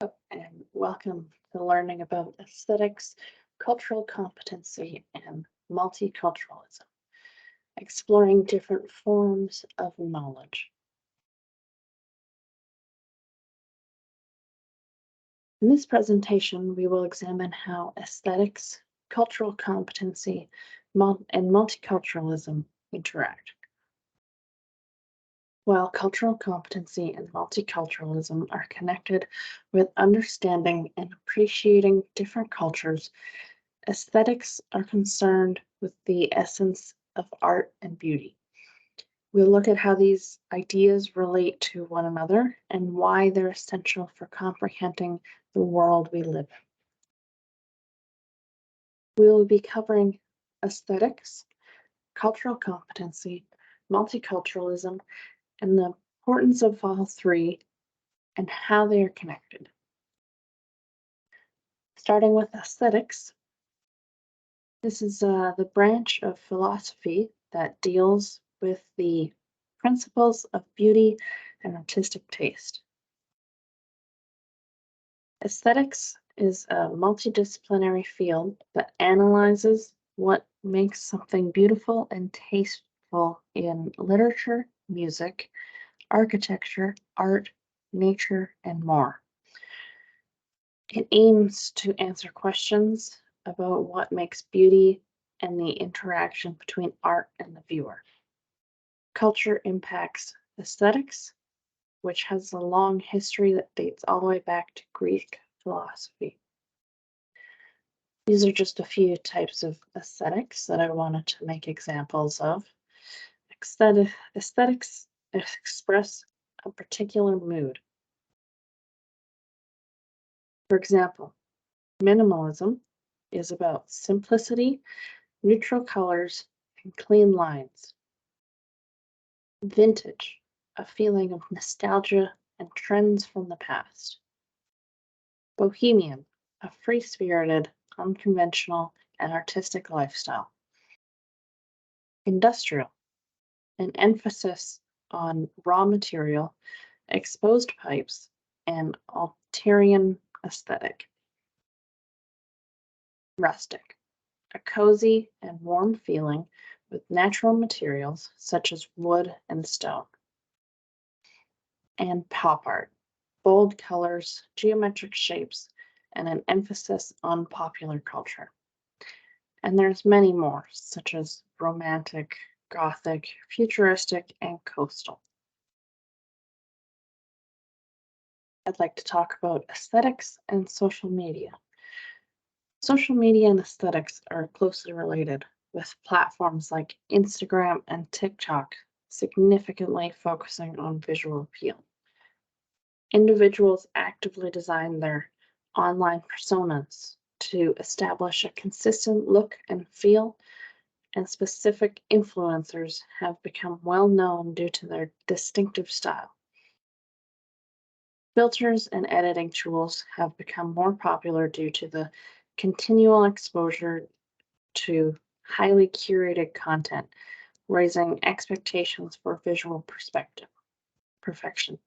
And welcome to learning about aesthetics, cultural competency, and multiculturalism, exploring different forms of knowledge. In this presentation, we will examine how aesthetics, cultural competency, and multiculturalism interact. While cultural competency and multiculturalism are connected with understanding and appreciating different cultures, aesthetics are concerned with the essence of art and beauty. We'll look at how these ideas relate to one another and why they're essential for comprehending the world we live in. We'll be covering aesthetics, cultural competency, multiculturalism, and the importance of all three and how they are connected. Starting with aesthetics, this is the branch of philosophy that deals with the principles of beauty and artistic taste. Aesthetics is a multidisciplinary field that analyzes what makes something beautiful and tasteful in literature, music, architecture, art, nature, and more. It aims to answer questions about what makes beauty and the interaction between art and the viewer. Culture impacts aesthetics, which has a long history that dates all the way back to Greek philosophy. These are just a few types of aesthetics that I wanted to make examples of. Aesthetics express a particular mood. For example, minimalism is about simplicity, neutral colors, and clean lines. Vintage, a feeling of nostalgia and trends from the past. Bohemian, a free-spirited, unconventional, and artistic lifestyle. Industrial, an emphasis on raw material, exposed pipes, and Alterian aesthetic. Rustic, a cozy and warm feeling with natural materials such as wood and stone. And pop art, bold colors, geometric shapes, and an emphasis on popular culture. And there's many more, such as romantic, gothic, futuristic, and coastal. I'd like to talk about aesthetics and social media. Social media and aesthetics are closely related, with platforms like Instagram and TikTok significantly focusing on visual appeal. Individuals actively design their online personas to establish a consistent look and feel, and specific influencers have become well known due to their distinctive style. Filters and editing tools have become more popular due to the continual exposure to highly curated content, raising expectations for visual perfection.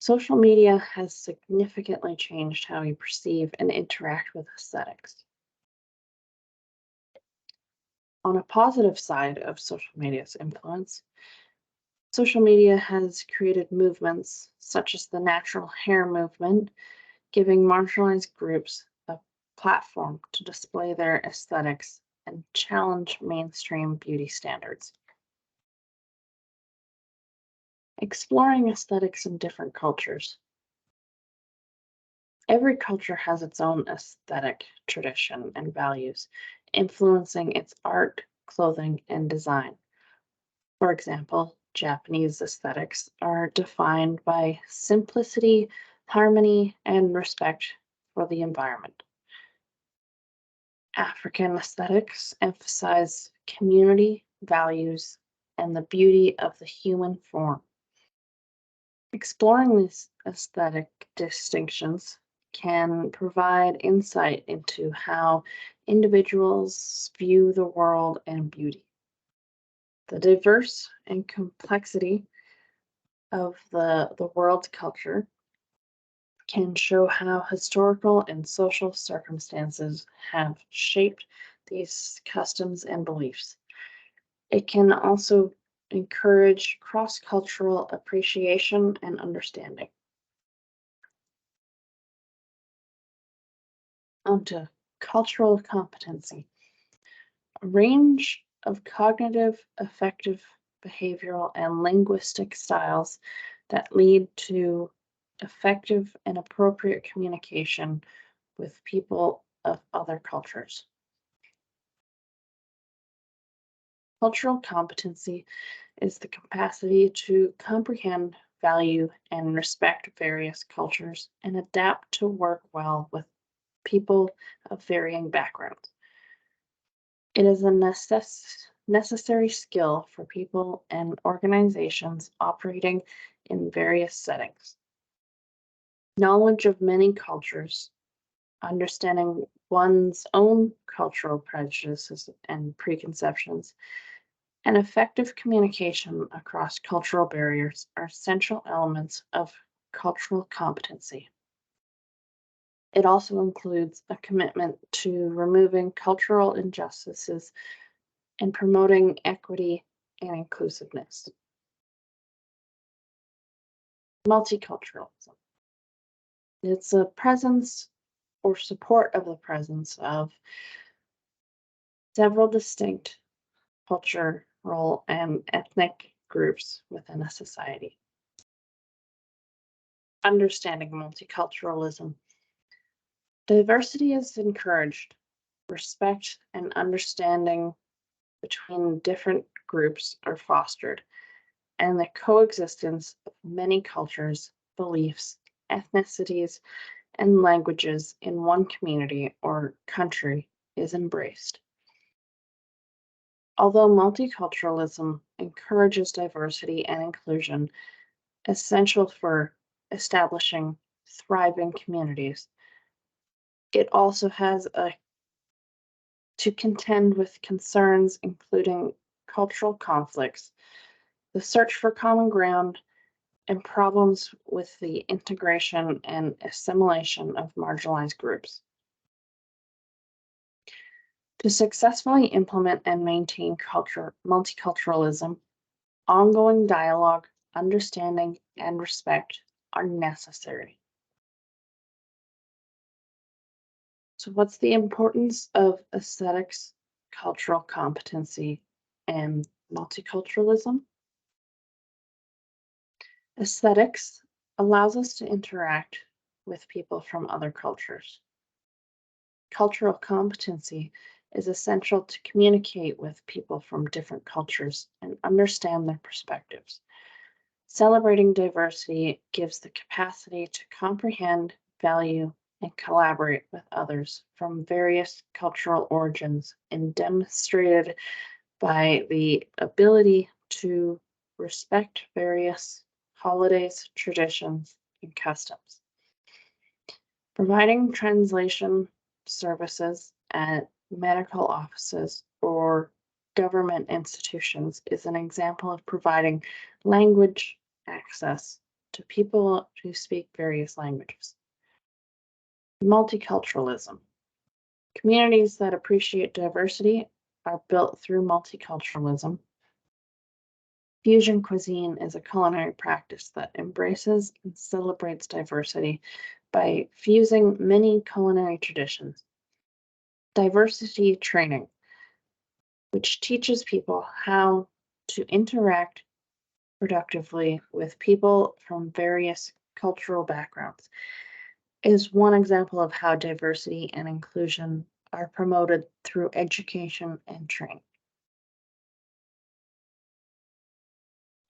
Social media has significantly changed how we perceive and interact with aesthetics. On a positive side of social media's influence, social media has created movements such as the natural hair movement, giving marginalized groups a platform to display their aesthetics and challenge mainstream beauty standards. Exploring aesthetics in different cultures. Every culture has its own aesthetic tradition and values, influencing its art, clothing, and design. For example, Japanese aesthetics are defined by simplicity, harmony, and respect for the environment. African aesthetics emphasize community, values, and the beauty of the human form. Exploring these aesthetic distinctions can provide insight into how individuals view the world and beauty. The diverse and complexity of the world's culture can show how historical and social circumstances have shaped these customs and beliefs. It can also encourage cross cultural appreciation and understanding. Onto cultural competency, a range of cognitive, affective, behavioral, and linguistic styles that lead to effective and appropriate communication with people of other cultures. Cultural competency is the capacity to comprehend, value, and respect various cultures and adapt to work well with people of varying backgrounds. It is a necessary skill for people and organizations operating in various settings. Knowledge of many cultures, understanding one's own cultural prejudices and preconceptions, and effective communication across cultural barriers are essential elements of cultural competency. It also includes a commitment to removing cultural injustices and promoting equity and inclusiveness. Multiculturalism. It's a presence or support of the presence of several distinct cultural and ethnic groups within a society. Understanding multiculturalism. Diversity is encouraged. Respect and understanding between different groups are fostered, and the coexistence of many cultures, beliefs, ethnicities, and languages in one community or country is embraced. Although multiculturalism encourages diversity and inclusion, essential for establishing thriving communities, it also has to contend with concerns including cultural conflicts, the search for common ground, and problems with the integration and assimilation of marginalized groups. To successfully implement and maintain multiculturalism, ongoing dialogue, understanding, and respect are necessary. So, what's the importance of aesthetics, cultural competency, and multiculturalism? Aesthetics allows us to interact with people from other cultures. Cultural competency is essential to communicate with people from different cultures and understand their perspectives. Celebrating diversity gives the capacity to comprehend, value, and collaborate with others from various cultural origins and demonstrated by the ability to respect various holidays, traditions, and customs. Providing translation services at medical offices or government institutions is an example of providing language access to people who speak various languages. Multiculturalism. Communities that appreciate diversity are built through multiculturalism. Fusion cuisine is a culinary practice that embraces and celebrates diversity by fusing many culinary traditions. Diversity training, which teaches people how to interact productively with people from various cultural backgrounds, is one example of how diversity and inclusion are promoted through education and training.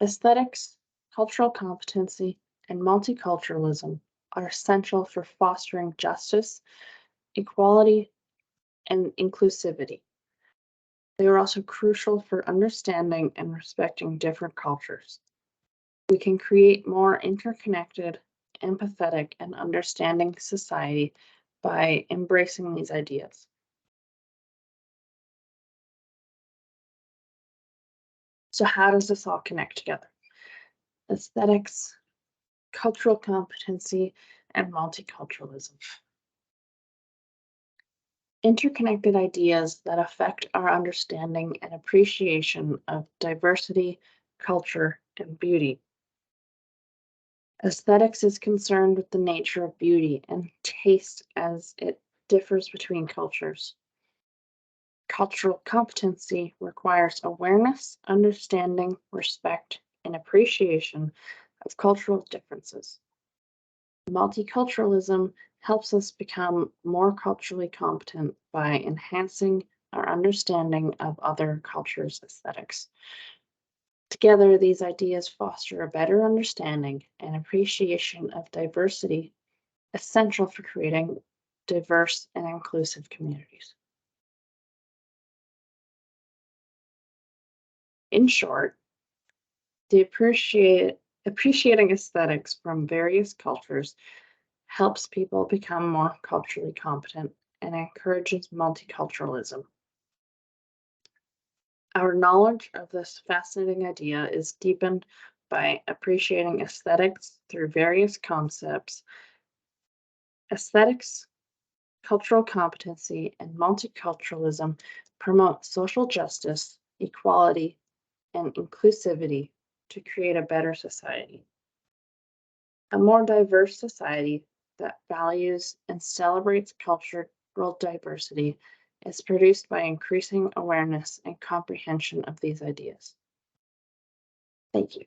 Aesthetics, cultural competency, and multiculturalism are essential for fostering justice, equality, and inclusivity. They are also crucial for understanding and respecting different cultures. We can create more interconnected, empathetic, and understanding society by embracing these ideas. So, how does this all connect together? Aesthetics, cultural competency, and multiculturalism. Interconnected ideas that affect our understanding and appreciation of diversity, culture, and beauty. Aesthetics is concerned with the nature of beauty and taste as it differs between cultures. Cultural competency requires awareness, understanding, respect, and appreciation of cultural differences. Multiculturalism helps us become more culturally competent by enhancing our understanding of other cultures' aesthetics. Together, these ideas foster a better understanding and appreciation of diversity, essential for creating diverse and inclusive communities. In short, appreciating aesthetics from various cultures helps people become more culturally competent and encourages multiculturalism. Our knowledge of this fascinating idea is deepened by appreciating aesthetics through various concepts. Aesthetics, cultural competency, and multiculturalism promote social justice, equality, and inclusivity to create a better society. A more diverse society that values and celebrates cultural diversity is produced by increasing awareness and comprehension of these ideas. Thank you.